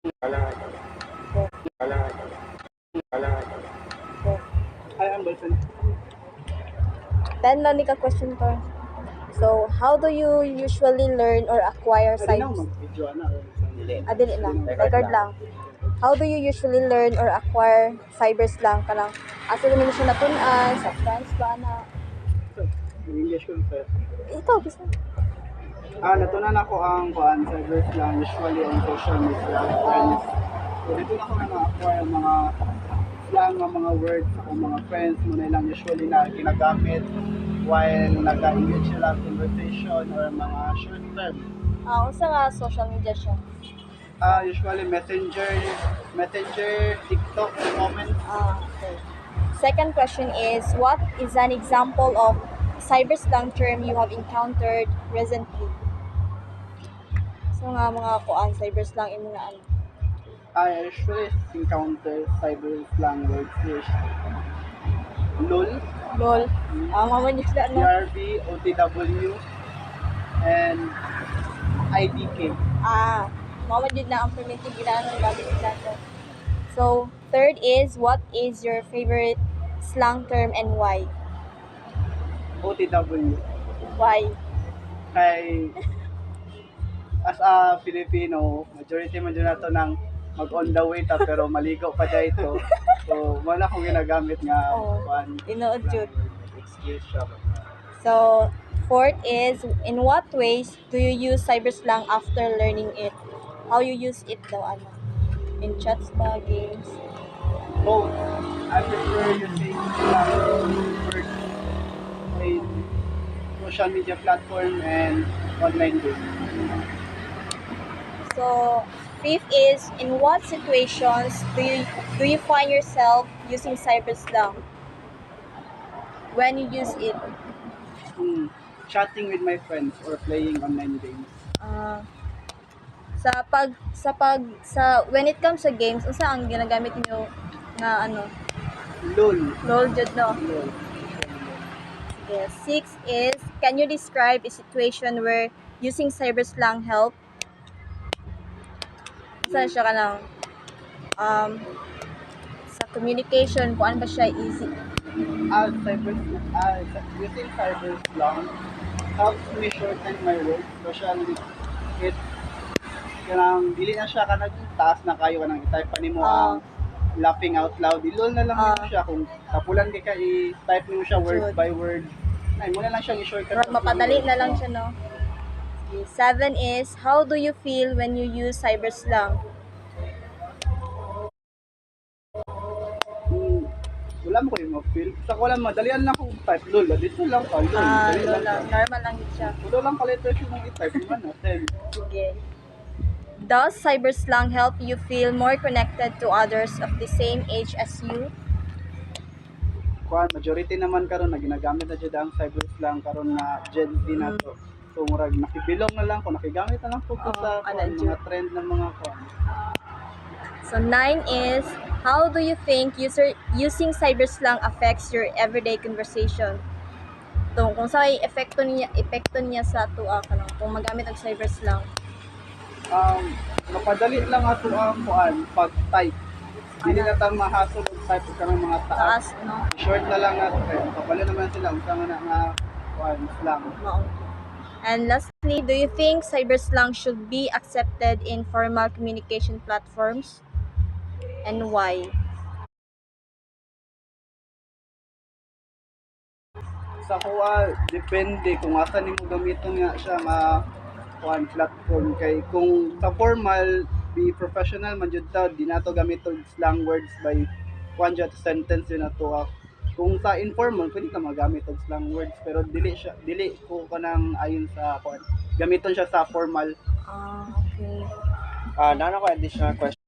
Ay, ang balsan. 10 lang ni ka question to. So, how do you usually learn or acquire Pwede na cyber? mag-video na. Dili lang. Record lang. How do you usually learn or acquire cyber slang ka lang? Asa rin mo siya natunan? Sa friends ba na? English ko sir. Ikaw, gusto. Natunan ako ang cyber slang usually on social media. Friends. So, dito na ako na-acquire ang mga slang, mga words sa mga friends mo na lang usually na ginagamit while nag-engage sila conversation or mga short term. Unsa nga social media siya? Usually messenger, TikTok, comments. Okay. Second question is, what is an example of cyber slang term you have encountered recently? So nga mga kuan cyber slang imo na ano? I usually encounter cyber slang words is LOL, LOL. Mama niyo sila no? BRB, OTW, and IDK. Mama jud na ang primitive ginano gamit nila to. So, third is, what is your favorite slang term and why? OTW. Why? Kay as a Filipino, majority man dyan nato ng mag on the way ta pero maligo pa dito. So, wala akong ginagamit nga Tinuod jud. excuse siya. So, fourth is, in what ways do you use cyber slang after learning it? How you use it daw ano? In chats ba, games? Both. I prefer using words in social media platform and online games. So, fifth is, in what situations do you find yourself using cyber slang? When you use it? Chatting with my friends or playing online games. When it comes sa games, unsa ang ginagamit niyo na ano? LOL. LOL jud no. LOL. Yes. Six is, can you describe a situation where using cyber slang help? Saan siya kanang sa communication, kung ano ba siya easy? Using cyber slang helps me shorten my words, especially it kanang dili na siya kanang taas na kayo kanang i-type pa nimo ang laughing out loud. Ilol na lang nimo siya kung tapulan di ka i-type nimo siya word by word. Ay mo na lang siyang i-shortcut. Mapadali na lang siya no. Okay. 7 is, how do you feel when you use cyber slang? Wala mo ko yung ma-feel. Sa ko lang, madalian lang akong type. LOL, dito lang ka. LOL lang. Normal lang yun siya. Wala lang ka-letters yung i-type. Naman natin. Sige. Does cyber slang help you feel more connected to others of the same age as you? Majority naman karon na ginagamit na dyan ang cyber slang karon na Gen Z na to. So, murag nakibilong na lang ko, nakigamit na lang po sa mga trend ng mga kwan. So 9 is, how do you think using cyber slang affects your everyday conversation? Kung sa epekto niya sa tuwa kanang kung magamit ang cyber slang. Mapadali lang ato ang pag-type. Hindi na tang mahasol og type ka ng mga taas. No? Short na lang nato kay kapalo naman sila unsa nga slang. And lastly, do you think cyber slang should be accepted in formal communication platforms? And why? Sa kuha, depende kung asa nimo gamiton nga siya nga platform kay kung sa formal be professional man jud ta di nato gamiton slang words by jud sentence yun nato. Kung sa informal pwede ka magamit og slang words pero dili ko kanang ayon sa gamiton siya sa formal. Okay. Nana ko additional question.